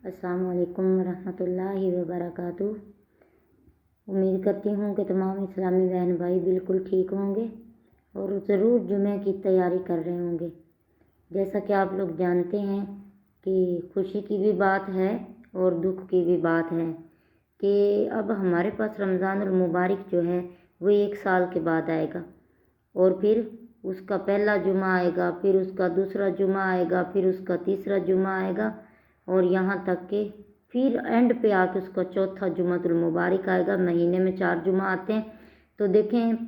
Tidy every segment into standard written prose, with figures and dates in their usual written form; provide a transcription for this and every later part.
अस्सलाम वालेकुम रहमतुल्लाहि व बरकातुहू। उम्मीद करती हूँ कि तमाम इस्लामी बहन भाई बिल्कुल ठीक होंगे और ज़रूर जुमे की तैयारी कर रहे होंगे। जैसा कि आप लोग जानते हैं कि खुशी की भी बात है और दुख की भी बात है कि अब हमारे पास रमज़ानुल मुबारक जो है वो 1 साल के बाद आएगा और फिर उसका पहला जुमा आएगा, फिर उसका दूसरा जुमा आएगा, फिर उसका तीसरा जुमा आएगा और यहाँ तक कि फिर एंड पे आके उसका चौथा जुमातुल मुबारक आएगा। महीने में 4 जुमा आते हैं। तो देखें,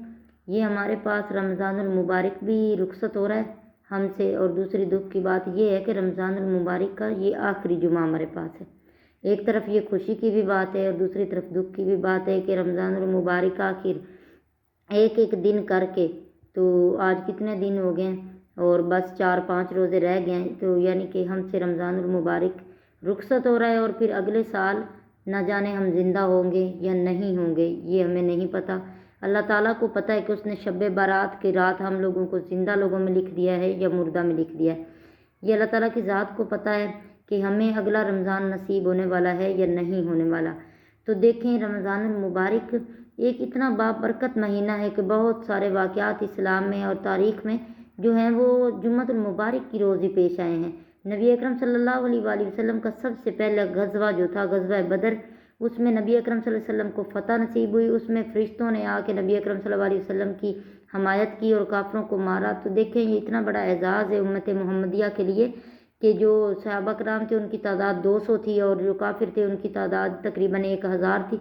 ये हमारे पास रमज़ानुल मुबारक भी रुखसत हो रहा है हमसे। और दूसरी दुख की बात ये है कि रमज़ानुल मुबारक का ये आखिरी जुमा हमारे पास है। एक तरफ ये खुशी की भी बात है और दूसरी तरफ दुख की भी बात है कि रमज़ानुल मुबारक आखिर एक एक दिन करके, तो आज कितने दिन हो गए और बस 4-5 रोज़े रह गए हैं। तो यानी कि हमसे रमज़ानुल मुबारक रुखसत हो रहा है और फिर अगले साल न जाने हम ज़िंदा होंगे या नहीं होंगे, ये हमें नहीं पता। अल्लाह ताला को पता है कि उसने शब बारात की रात हम लोगों को ज़िंदा लोगों में लिख दिया है या मुर्दा में लिख दिया है। ये अल्लाह ताला की ज़ात को पता है कि हमें अगला रमज़ान नसीब होने वाला है या नहीं होने वाला। तो देखें, रमज़ानुल मुबारक एक इतना बाबरकत महीना है कि बहुत सारे वाक़यात इस्लाम में और तारीख़ में जो हैं वो जुम्मतुल मुबारक की रोज़ ही पेश आए हैं। नबी अकरम सल्लल्लाहु अलैहि वसल्लम का सबसे पहला गज़वा जो था गज़वा बदर, उसमें नबी अकरम सल्लल्लाहु अलैहि वसल्लम को फ़तह नसीब हुई। उसमें फ़रिश्तों ने आके नबी अकरम सल्लल्लाहु अलैहि वसल्लम की हमायत की और काफ़रों को मारा। तो देखें, ये इतना बड़ा एज़ाज़ है उम्मत मुहम्मदिया के लिए कि जो सहाबा कराम थे उनकी तादाद 200 थी और जो काफिर थे उनकी तादाद तकरीबन 1000 थी।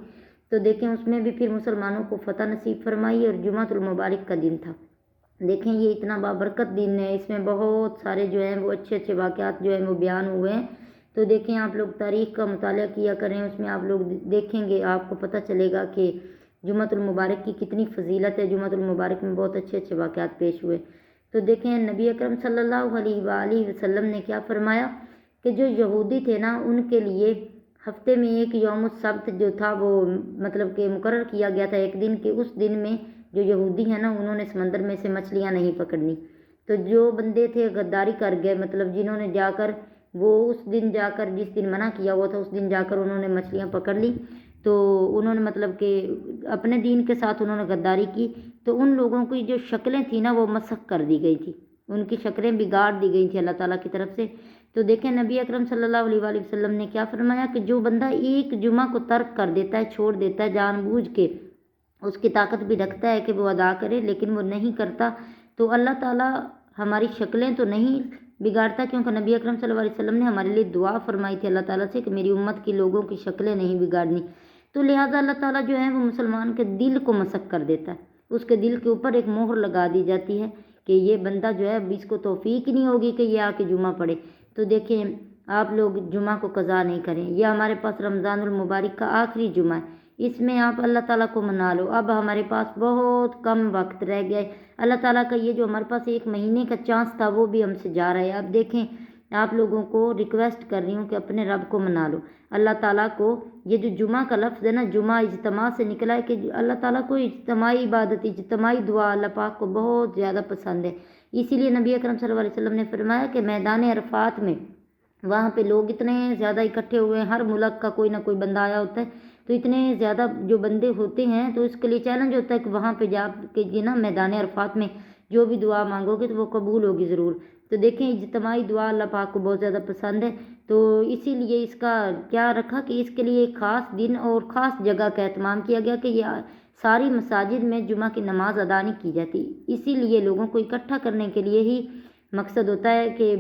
तो देखें, उसमें भी फिर मुसलमानों को फ़तह नसीब फरमाई और जुमातुल मुबारक का दिन था। देखें, ये इतना बाबरकत दिन है, इसमें बहुत सारे जो हैं वो अच्छे अच्छे वाक़यात जो हैं वो बयान हुए हैं। तो देखें, आप लोग तारीख़ का मुताला किया करें, उसमें आप लोग देखेंगे, आपको पता चलेगा कि जुमातुल मुबारक की कितनी फजीलत है। जुमातुल मुबारक में बहुत अच्छे अच्छे वाक़यात पेश हुए। तो देखें, नबी अकरम सल्लल्लाहु अलैहि वसल्लम ने क्या फरमाया कि जो यहूदी थे ना, उनके लिए हफ्ते में एक यौमुस सब्त जो था वो मतलब कि मुकर्रर किया गया था एक दिन के। उस दिन में जो यहूदी हैं ना, उन्होंने समंदर में से मछलियाँ नहीं पकड़नी। तो जो बंदे थे गद्दारी कर गए, मतलब जिन्होंने जाकर वो उस दिन जाकर जिस दिन मना किया हुआ था उस दिन जाकर उन्होंने मछलियाँ पकड़ ली, तो उन्होंने मतलब कि अपने दीन के साथ उन्होंने गद्दारी की। तो उन लोगों की जो शक्लें थी ना वो मसख कर दी गई थी, उनकी शक्लें बिगाड़ दी गई थी अल्लाह ताला की तरफ से। तो देखें, नबी अकरम सल्लल्लाहु अलैहि वसल्लम ने क्या फरमाया कि जो बंदा एक जुमा को तर्क कर देता है, छोड़ देता है जानबूझ के, उसकी ताकत भी रखता है कि वो अदा करे लेकिन वो नहीं करता, तो अल्लाह ताला हमारी शक्लें तो नहीं बिगाड़ता, क्योंकि नबी अकरम सल्लल्लाहु अलैहि वसल्लम ने हमारे लिए दुआ फरमाई थी अल्लाह ताला से कि मेरी उम्मत की लोगों की शक्लें नहीं बिगाड़नी। तो लिहाजा अल्लाह ताला जो है वो मुसलमान के दिल को मसक कर देता है, उसके दिल के ऊपर एक मोहर लगा दी जाती है कि ये बंदा जो है इसको तौफीक ही नहीं होगी कि ये आके जुमा पढ़े। तो देखें, आप लोग जुमा को कज़ा नहीं करें। यह हमारे पास रमज़ानुल मुबारक का आखिरी जुमा है, इसमें आप अल्लाह ताला को मना लो। अब हमारे पास बहुत कम वक्त रह गया है। अल्लाह ताला का ये जो हमारे पास 1 महीने का चांस था वो भी हमसे जा रहा है। अब देखें, आप लोगों को रिक्वेस्ट कर रही हूँ कि अपने रब को मना लो, अल्लाह ताला को। ये जो जुमा का लफ्ज़ है ना, जुमा इज्तिमा से निकला है कि अल्लाह ताला को इज्तिमाई इबादत, इज्तिमाई दुआ अल्लाह पाक को बहुत ज़्यादा पसंद है। इसीलिए नबी अकरम सल्लल्लाहु अलैहि वसल्लम ने फरमाया कि मैदान अरफात में वहाँ पे लोग इतने ज़्यादा इकट्ठे हुए हैं, हर मुल्क का कोई ना कोई बंदा आया होता है। तो इतने ज़्यादा जो बंदे होते हैं तो इसके लिए चैलेंज होता है कि वहाँ पे जा के जी ना मैदान अरफात में जो भी दुआ मांगोगे तो वो कबूल होगी ज़रूर। तो देखें, इज्तिमाई दुआ अल्लाह पाक को बहुत ज़्यादा पसंद है। तो इसीलिए इसका क्या रखा कि इसके लिए एक ख़ास दिन और ख़ास जगह का एहतमाम किया गया कि ये सारी मसाजिद में जुमा की नमाज अदा नहीं की जाती। इसीलिए लोगों को इकट्ठा करने के लिए ही मकसद होता है कि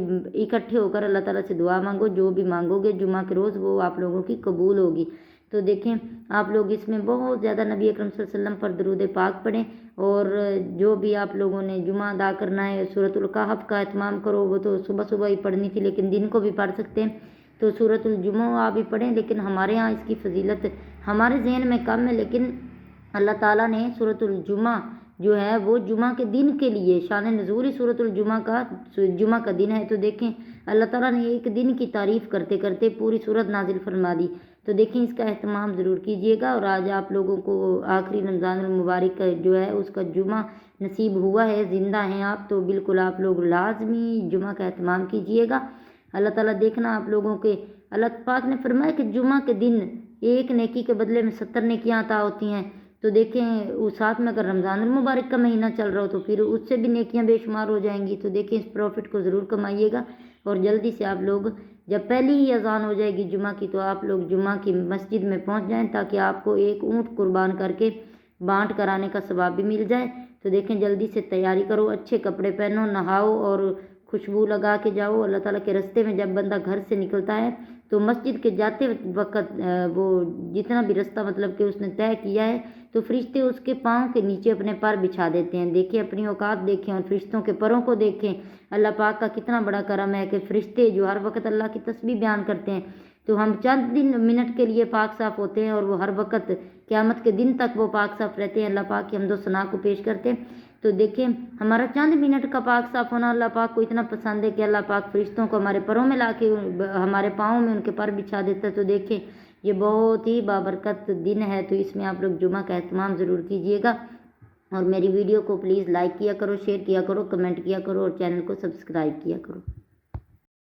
इकट्ठे होकर अल्लाह ताला से दुआ मांगो, जो भी मांगोगे जुमा के रोज़ वो आप लोगों की कबूल होगी। तो देखें, आप लोग इसमें बहुत ज़्यादा नबी अकरम सल्लल्लाहु अलैहि वसल्लम पर दरूद पाक पढ़ें और जो भी आप लोगों ने जुमा अदा करना है सूरतुल कहफ का एहतमाम करो। वो तो सुबह सुबह ही पढ़नी थी लेकिन दिन को भी पढ़ सकते हैं, तो सूरतुल जुमा भी पढ़ें। लेकिन हमारे यहाँ इसकी फजीलत हमारे जहन में कम है, लेकिन अल्लाह ताला ने सूरतुल जुमा जो है वो जुमा के दिन के लिए शान नज़ूरी सूरतुल जुमा का दिन है। तो देखें, अल्लाह ताला ने एक दिन की तारीफ़ करते करते पूरी सूरत नाजिल फरमा दी। तो देखें, इसका एहतमाम ज़रूर कीजिएगा। और आज आप लोगों को आखिरी रमज़ानुल मुबारक का जो है उसका जुमा नसीब हुआ है, ज़िंदा हैं आप, तो बिल्कुल आप लोग लाजमी जुमा का एहतमाम कीजिएगा। अल्लाह ताला देखना आप लोगों के اللہ पाक ने फरमाया कि जुमा के दिन एक नेकी के बदले में 70 नेकियां अता होती हैं। तो देखें उस साथ में अगर रमज़ान मुबारक का महीना चल रहा हो तो फिर उससे भी नेकियां बेशुमार हो जाएंगी। तो देखें इस प्रॉफिट को ज़रूर कमाइएगा और जल्दी से आप लोग जब पहली ही अजान हो जाएगी जुमा की तो आप लोग जुमा की मस्जिद में पहुंच जाएं ताकि आपको एक ऊँट कुर्बान करके बांट कराने का सवाब भी मिल जाए। तो देखें जल्दी से तैयारी करो, अच्छे कपड़े पहनो, नहाओ और खुशबू लगा के जाओ। अल्लाह ताला के रास्ते में जब बंदा घर से निकलता है तो मस्जिद के जाते वक्त वो जितना भी रास्ता मतलब कि उसने तय किया है तो फरिश्ते उसके पाँव के नीचे अपने पर बिछा देते हैं। देखें अपनी औकात देखें और फरिश्तों के परों को देखें। अल्लाह पाक का कितना बड़ा करम है कि फरिश्ते जो हर वक्त अल्लाह की तस्बीह बयान करते हैं तो हम चंद मिनट के लिए पाक साफ़ होते हैं और वो हर वक्त क़यामत के दिन तक वो पाक साफ़ रहते हैं। अल्लाह पाक की हमदो सना को पेश करते हैं। तो देखें हमारा चंद मिनट का पाक साफ़ होना अल्लाह पाक को इतना पसंद है कि अल्लाह पाक फरिश्तों को हमारे परों में ला के हमारे पाँव में उनके पर बिछा देता है। तो देखें ये बहुत ही बाबरकत दिन है। तो इसमें आप लोग जुमा का एहतमाम ज़रूर कीजिएगा और मेरी वीडियो को प्लीज़ लाइक किया करो, शेयर किया करो, कमेंट किया करो और चैनल को सब्सक्राइब किया करो।